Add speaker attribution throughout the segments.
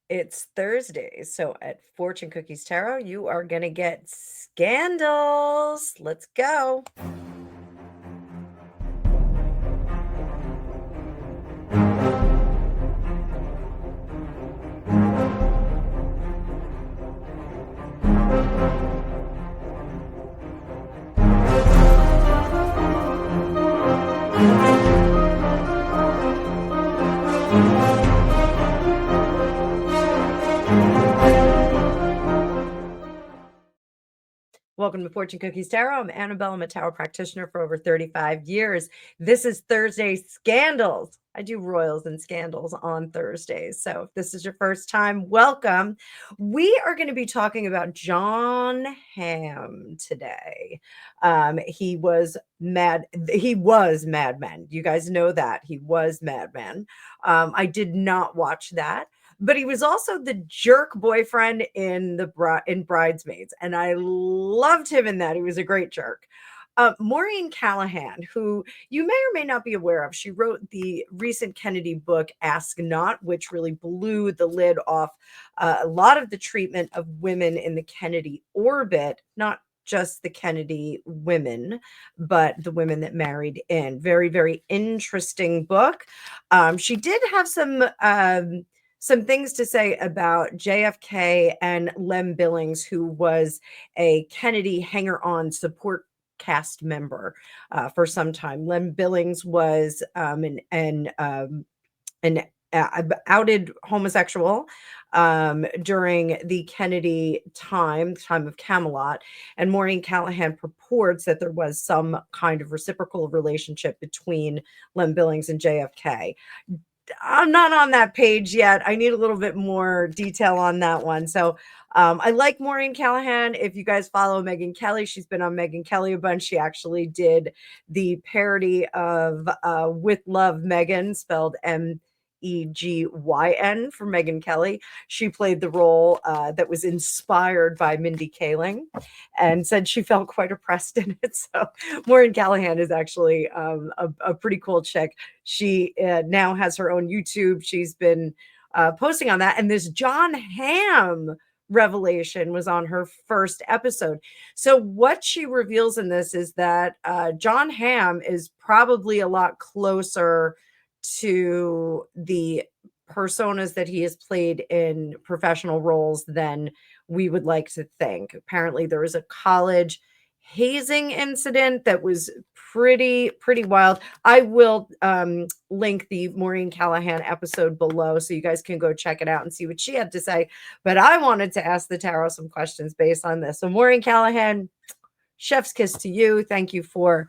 Speaker 1: It's Thursday, so at Fortune Cookies Tarot, you are going to get scandals. Let's go. Welcome to Fortune Cookies Tarot. I'm Annabelle. I'm a tarot practitioner for over 35 years. This is Thursday Scandals. I do royals and scandals on Thursdays. So if this is your first time, welcome. We are going to be talking about Jon Hamm today. He was mad. He was Mad Men. You guys know that. He was Mad Men. I did not watch that, but he was also the jerk boyfriend in Bridesmaids, and I loved him in that. He was a great jerk. Maureen Callahan, who you may or may not be aware of, she wrote the recent Kennedy book Ask Not, which really blew the lid off a lot of the treatment of women in the Kennedy orbit, not just the Kennedy women, but the women that married in. Very, very interesting book. She did have some things to say about JFK and Lem Billings, who was a Kennedy hanger-on support cast member for some time. Lem Billings was an outed homosexual during the Kennedy time of Camelot, and Maureen Callahan purports that there was some kind of reciprocal relationship between Lem Billings and JFK. I'm not on that page yet. I need a little bit more detail on that one. So I like Maureen Callahan. If you guys follow Megyn Kelly, she's been on Megyn Kelly a bunch. She actually did the parody of With Love Megan, spelled Megyn for Megyn Kelly. She played the role that was inspired by Mindy Kaling and said she felt quite oppressed in it. So Maureen Callahan is actually a pretty cool chick. She now has her own YouTube. She's been posting on that. And this Jon Hamm revelation was on her first episode. So what she reveals in this is that Jon Hamm is probably a lot closer to the personas that he has played in professional roles than we would like to think. Apparently, there was a college hazing incident that was pretty wild. I will link the Maureen Callahan episode below so you guys can go check it out and see what she had to say. But I wanted to ask the tarot some questions based on this. So Maureen Callahan, chef's kiss to you. Thank you for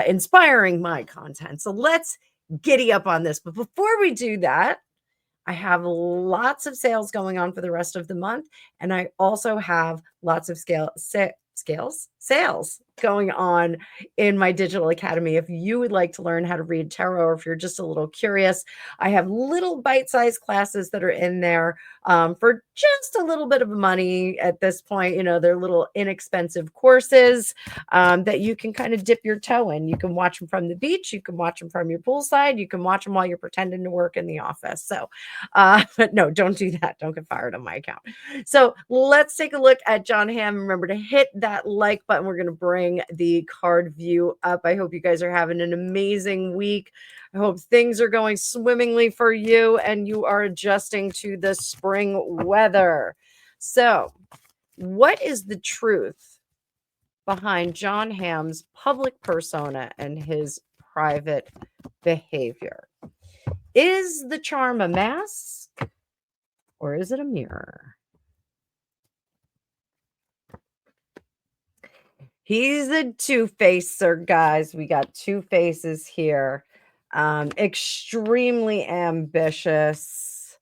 Speaker 1: inspiring my content. So let's giddy up on this. But before we do that, I have lots of sales going on for the rest of the month. And I also have lots of sales going on in my digital academy. If you would like to learn how to read tarot, or if you're just a little curious, I have little bite-sized classes that are in there for just a little bit of money at this point. You know, they're little inexpensive courses that you can kind of dip your toe in. You can watch them from the beach. You can watch them from your poolside. You can watch them while you're pretending to work in the office. So, but no, don't do that. Don't get fired on my account. So let's take a look at Jon Hamm. Remember to hit that like button. We're going to bring the card view up. I hope you guys are having an amazing week. I hope things are going swimmingly for you and you are adjusting to the spring weather. So, what is the truth behind Jon Hamm's public persona and his private behavior? Is the charm a mask or is it a mirror? He's a two-facer, guys. We got two faces here. Extremely ambitious.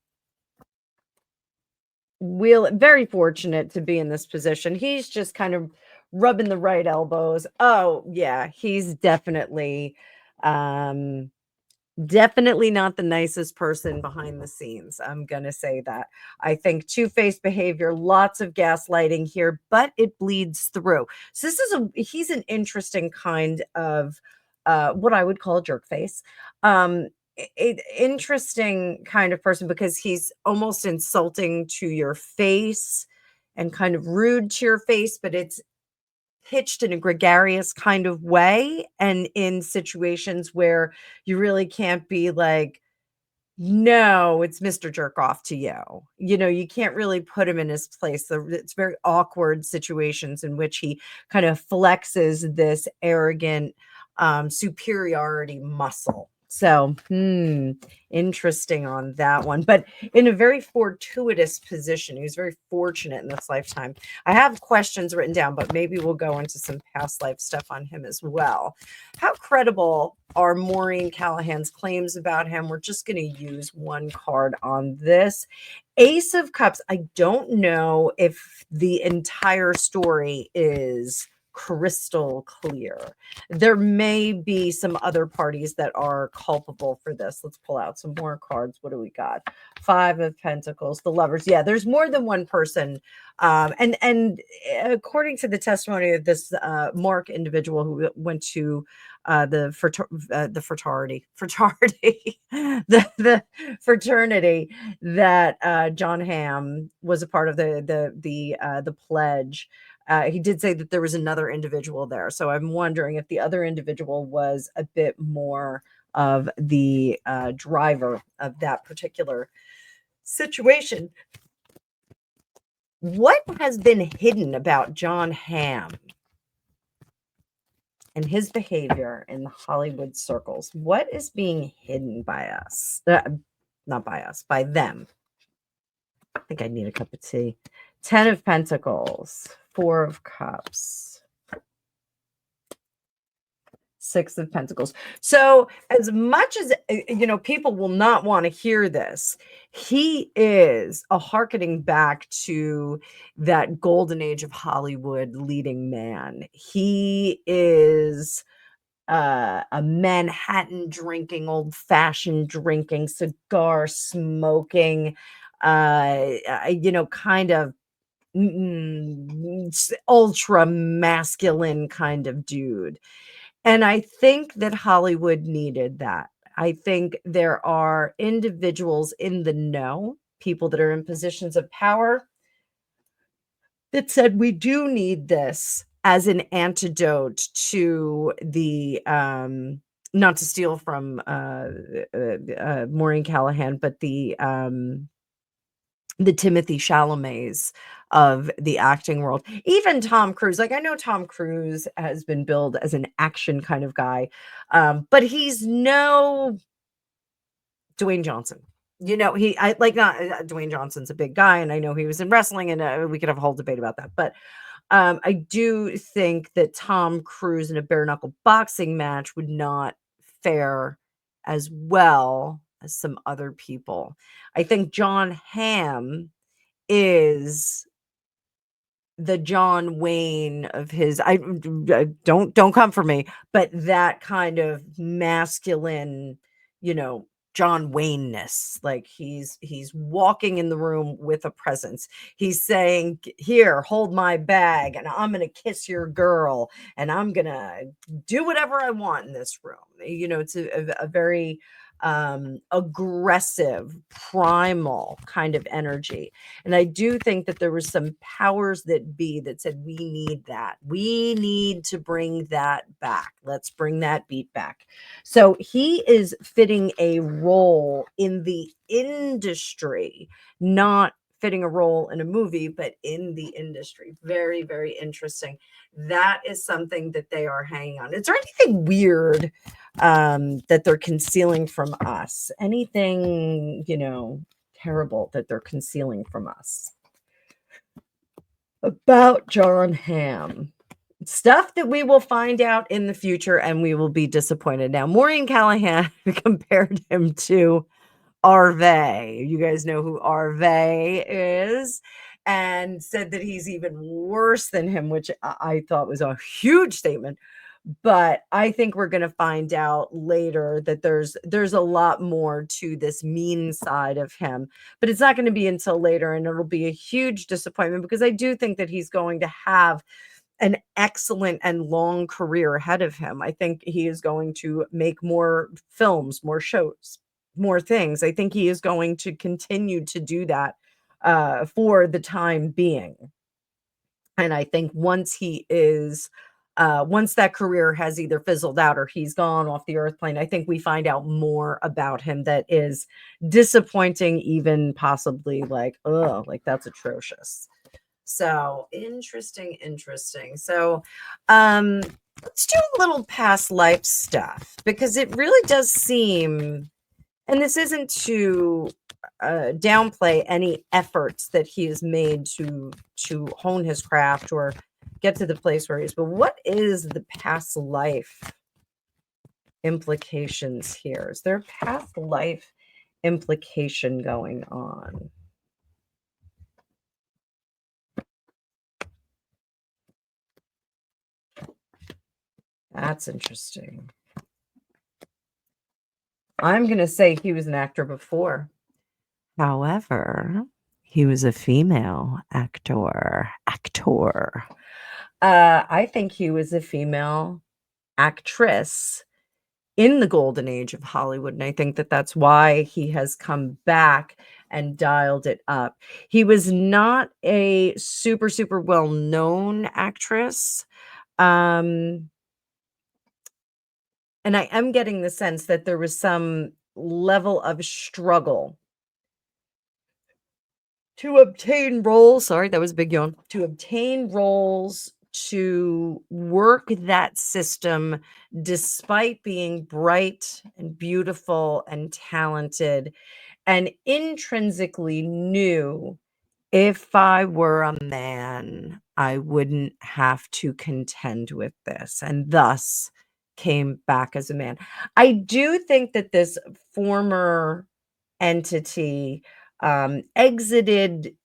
Speaker 1: Very fortunate to be in this position. He's just kind of rubbing the right elbows. Oh, yeah, he's definitely not the nicest person behind the scenes. I'm going to say that. I think two-faced behavior, lots of gaslighting here, but it bleeds through. So he's an interesting kind of what I would call a jerk face. interesting kind of person because he's almost insulting to your face and kind of rude to your face, but it's pitched in a gregarious kind of way and in situations where you really can't be like, no, it's Mr. Jerk Off to you. You can't really put him in his place. It's very awkward situations in which he kind of flexes this arrogant superiority muscle. So, interesting on that one. But in a very fortuitous position, he was very fortunate in this lifetime. I have questions written down, but maybe we'll go into some past life stuff on him as well. How credible are Maureen Callahan's claims about him? We're just going to use one card on this. Ace of Cups. I don't know if the entire story is crystal clear. There may be some other parties that are culpable for this. Let's pull out some more cards. What do we got? Five of Pentacles, the Lovers. Yeah, there's more than one person. And according to the testimony of this Mark individual who went to the fraternity, the fraternity that Jon Hamm was a part of the pledge. He did say that there was another individual there, so I'm wondering if the other individual was a bit more of the driver of that particular situation. What has been hidden about Jon Hamm and his behavior in the Hollywood circles? What is being hidden by us? Not by us, by them. I think I need a cup of tea. 10 of Pentacles, 4 of Cups, 6 of Pentacles. So as much as, people will not want to hear this, he is a hearkening back to that golden age of Hollywood leading man. He is a Manhattan drinking, old fashioned drinking, cigar smoking, kind of ultra masculine kind of dude. And I think that Hollywood needed that. I think there are individuals in the know, people that are in positions of power that said we do need this as an antidote to the not to steal from Maureen Callahan, but the Timothy Chalamets of the acting world. Even Tom Cruise. Like, I know Tom Cruise has been billed as an action kind of guy, but he's no Dwayne Johnson. Dwayne Johnson's a big guy, and I know he was in wrestling, and we could have a whole debate about that. But I do think that Tom Cruise in a bare knuckle boxing match would not fare as well as some other people. I think Jon Hamm is the John Wayne of his. Don't come for me, but that kind of masculine, John Wayne-ness. Like he's walking in the room with a presence. He's saying, "Here, hold my bag, and I'm gonna kiss your girl, and I'm gonna do whatever I want in this room." It's a very aggressive, primal kind of energy. And I do think that there was some powers that be that said, we need that. We need to bring that back. Let's bring that beat back. So he is fitting a role in the industry, not fitting a role in a movie, but in the industry. Very, very interesting. That is something that they are hanging on. Is there anything weird that they're concealing from us? Anything, terrible that they're concealing from us about Jon Hamm? Stuff that we will find out in the future and we will be disappointed. Now, Maureen Callahan compared him to Harvey. You guys know who Harvey is, and said that he's even worse than him, which I thought was a huge statement. But I think we're going to find out later that there's a lot more to this mean side of him, but it's not going to be until later, and it'll be a huge disappointment because I do think that he's going to have an excellent and long career ahead of him. I think he is going to make more films, more shows, more things. I think he is going to continue to do that for the time being. And I think once that career has either fizzled out or he's gone off the earth plane, I think we find out more about him that is disappointing, even possibly like, oh, like that's atrocious. So interesting, interesting. So let's do a little past life stuff because it really does seem, and this isn't to downplay any efforts that he has made to hone his craft or get to the place where he is, but what is the past life implications here? Is there a past life implication going on? That's interesting. I'm going to say he was an actor before. However, he was a female actor. I think he was a female actress in the golden age of Hollywood, and I think that that's why he has come back and dialed it up. He was not a super, super well-known actress, and I am getting the sense that there was some level of struggle to obtain roles. Sorry, that was a big yawn. To obtain roles, to work that system despite being bright and beautiful and talented, and intrinsically knew if I were a man, I wouldn't have to contend with this, and thus came back as a man. I do think that this former entity exited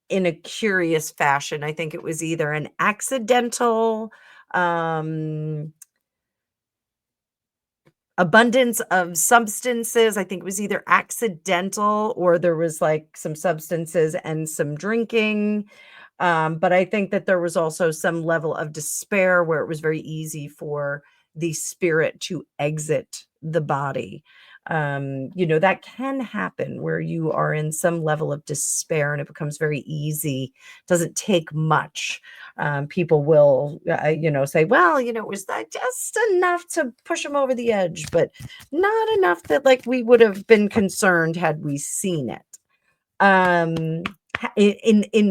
Speaker 1: in a curious fashion. I think it was either an accidental um, abundance of substances. I think it was either accidental or there was like some substances and some drinking. But I think that there was also some level of despair where it was very easy for the spirit to exit the body. That can happen where you are in some level of despair and it becomes very easy. Doesn't take much. People will, say, well, it was just enough to push them over the edge, but not enough that like we would have been concerned had we seen it in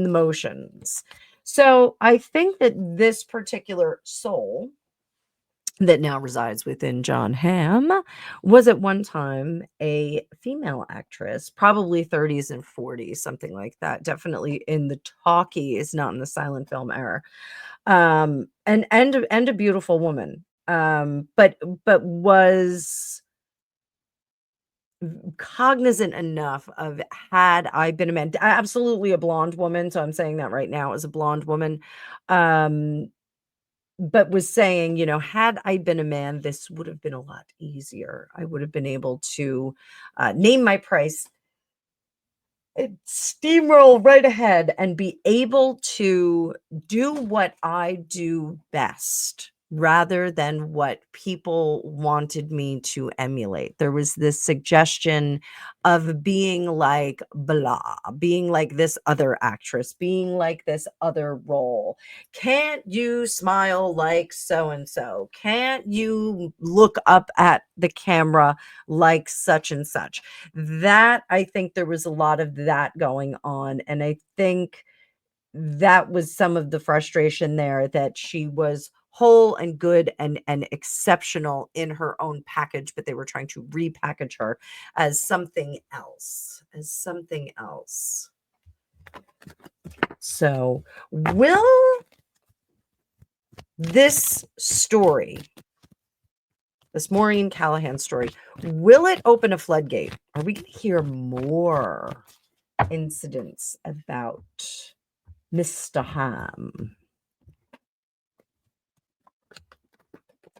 Speaker 1: the motions. So I think that this particular soul that now resides within Jon Hamm was at one time a female actress, probably 30s and 40s, something like that. Definitely in the talkies, not in the silent film era. And a beautiful woman. But was cognizant enough of, had I been a man, absolutely a blonde woman, so I'm saying that right now as a blonde woman, but was saying, had I been a man, this would have been a lot easier. I would have been able to name my price, steamroll right ahead, and be able to do what I do best rather than what people wanted me to emulate. There was this suggestion of being like blah, being like this other actress, being like this other role. Can't you smile like so and so? Can't you look up at the camera like such and such? That, I think there was a lot of that going on, and I think that was some of the frustration there, that she was whole and good and exceptional in her own package, but they were trying to repackage her as something else, So, will this story, this Maureen Callahan story, will it open a floodgate? Are we going to hear more incidents about Mr. Hamm?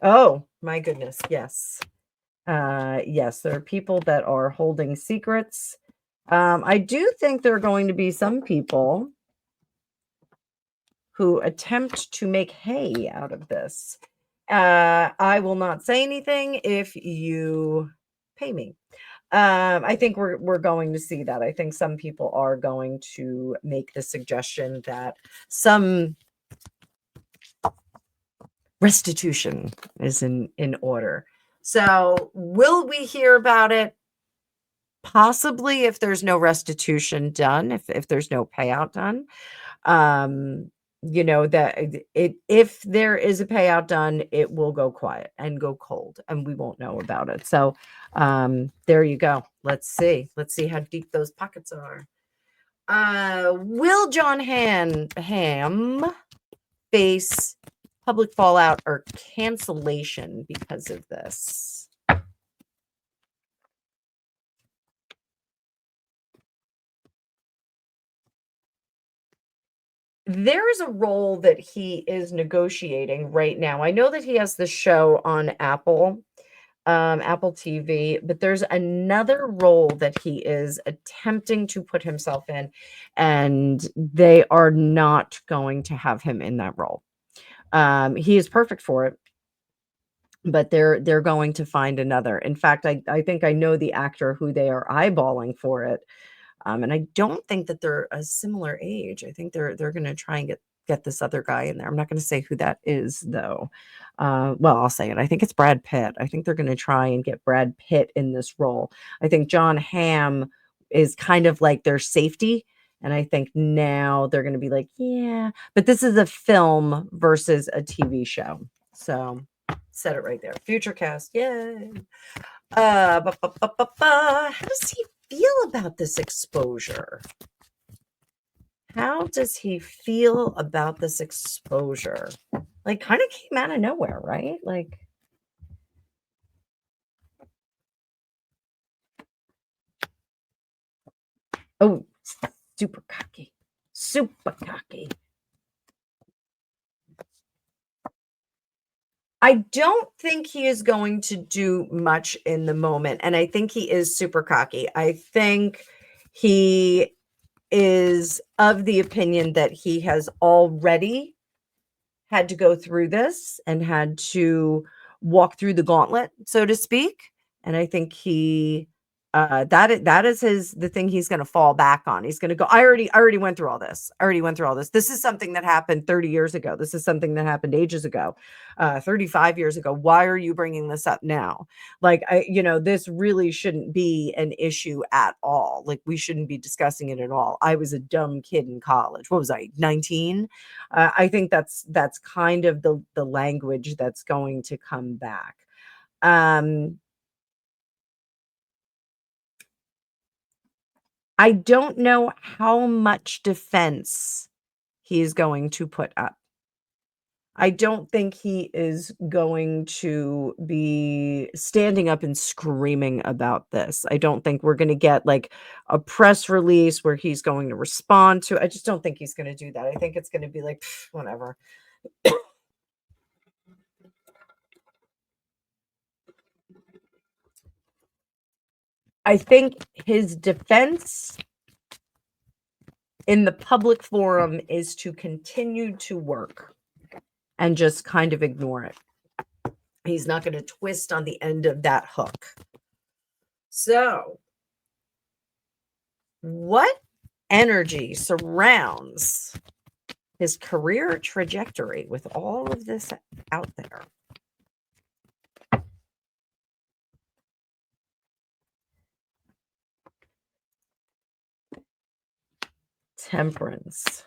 Speaker 1: Oh, my goodness, yes. Yes, there are people that are holding secrets. I do think there are going to be some people who attempt to make hay out of this. I will not say anything if you pay me. I think we're going to see that. I think some people are going to make the suggestion that some restitution is in order. So, will we hear about it? Possibly, if there's no restitution done, if there's no payout done. That if there is a payout done, it will go quiet and go cold, and we won't know about it. So, there you go. Let's see how deep those pockets are. Will Jon Hamm face public fallout or cancellation because of this? There is a role that he is negotiating right now. I know that he has the show on Apple TV, but there's another role that he is attempting to put himself in, and they are not going to have him in that role. He is perfect for it, but they're going to find another. In fact, I think I know the actor who they are eyeballing for it. And I don't think that they're a similar age. I think they're going to try and get this other guy in there. I'm not going to say who that is, though. Well, I'll say it. I think it's Brad Pitt. I think they're going to try and get Brad Pitt in this role. I think Jon Hamm is kind of like their safety. And I think now they're going to be like, yeah, but this is a film versus a TV show. So said it right there. Future cast. Yay. How does he feel about this exposure? How does he feel about this exposure? Like, kind of came out of nowhere, right? Like, oh, super cocky. Super cocky. I don't think he is going to do much in the moment, and I think he is super cocky. I think he is of the opinion that he has already had to go through this and had to walk through the gauntlet, so to speak. And I think he that is the thing he's going to fall back on. He's going to go, I already went through all this. I already went through all this. This is something that happened 30 years ago. This is something that happened ages ago, 35 years ago. Why are you bringing this up now? Like, this really shouldn't be an issue at all. Like, we shouldn't be discussing it at all. I was a dumb kid in college. What was I, 19? I think that's kind of the language that's going to come back. I don't know how much defense he's going to put up. I don't think he is going to be standing up and screaming about this. I don't think we're going to get like a press release where he's going to respond to. I just don't think he's going to do that. I think it's going to be like, whatever. I think his defense in the public forum is to continue to work and just kind of ignore it. He's not going to twist on the end of that hook. So, what energy surrounds his career trajectory with all of this out there? Temperance.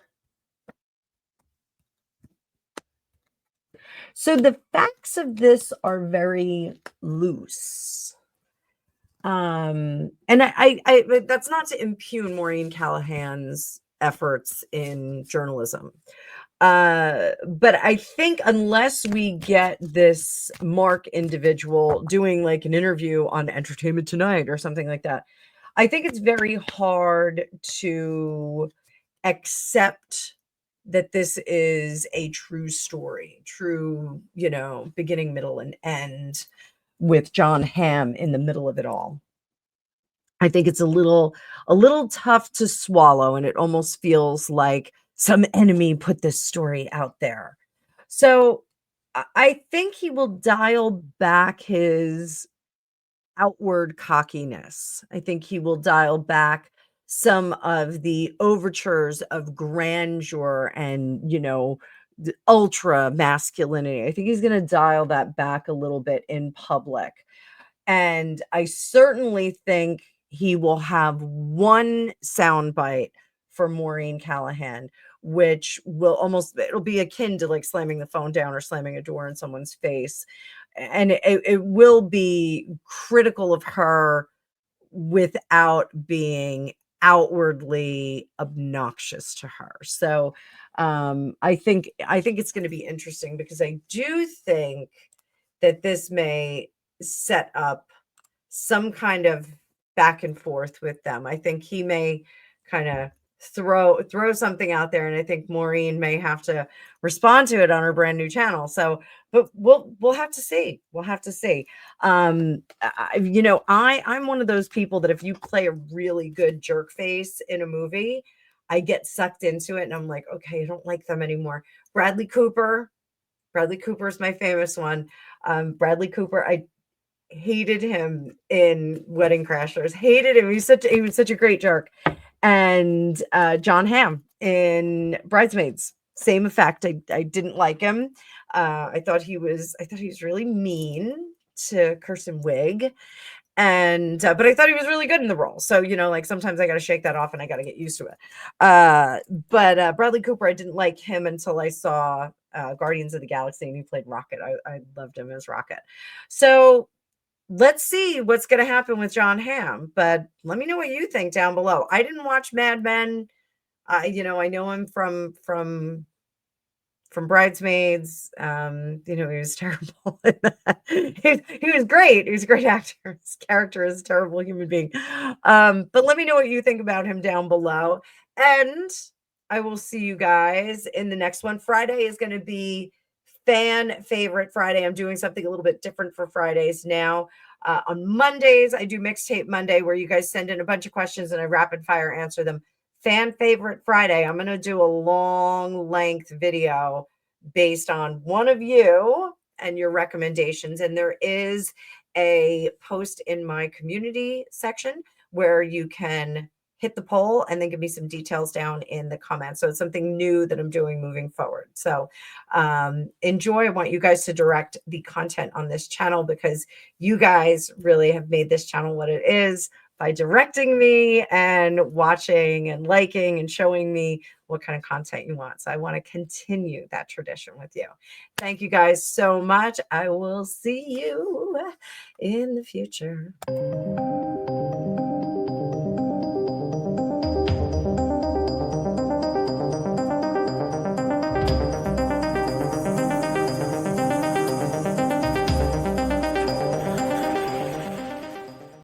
Speaker 1: So the facts of this are very loose. And I that's not to impugn Maureen Callahan's efforts in journalism. But I think unless we get this Mark individual doing like an interview on Entertainment Tonight or something like that, I think it's very hard to accept that this is a true story, true, beginning, middle, and end with Jon Hamm in the middle of it all. I think it's a little tough to swallow, and it almost feels like some enemy put this story out there. So I think he will dial back his outward cockiness. I think he will dial back some of the overtures of grandeur and, ultra masculinity. I think he's going to dial that back a little bit in public. And I certainly think he will have one soundbite for Maureen Callahan, which it'll be akin to like slamming the phone down or slamming a door in someone's face. And it will be critical of her without being outwardly obnoxious to her. So I think it's going to be interesting because I do think that this may set up some kind of back and forth with them. I think he may kind of throw something out there, and I think Maureen may have to respond to it on her brand new channel. So, but we'll have to see. We'll have to see. I'm one of those people that if you play a really good jerk face in a movie, I get sucked into it, and I'm like, okay, I don't like them anymore. Bradley Cooper is my famous one. Bradley Cooper, I hated him in Wedding Crashers. Hated him. He was such a great jerk. And Jon Hamm in Bridesmaids, same effect. I didn't like him. I thought he was really mean to Kirsten Wiig. And but I thought he was really good in the role. So, like sometimes I got to shake that off and I got to get used to it. But Bradley Cooper, I didn't like him until I saw Guardians of the Galaxy and he played Rocket. I loved him as Rocket. So let's see what's going to happen with Jon Hamm, but let me know what you think down below. I didn't watch Mad Men. I know him from Bridesmaids. He was terrible. He was great. He was a great actor. His character is a terrible human being. But let me know what you think about him down below. And I will see you guys in the next one. Friday is going to be fan favorite Friday. I'm doing something a little bit different for Fridays now. On Mondays, I do Mixtape Monday where you guys send in a bunch of questions and I rapid fire answer them. Fan favorite Friday, I'm going to do a long length video based on one of you and your recommendations. And there is a post in my community section where you can hit the poll and then give me some details down in the comments. So it's something new that I'm doing moving forward. So enjoy. I want you guys to direct the content on this channel because you guys really have made this channel what it is by directing me and watching and liking and showing me what kind of content you want. So I want to continue that tradition with you. Thank you guys so much. I will see you in the future.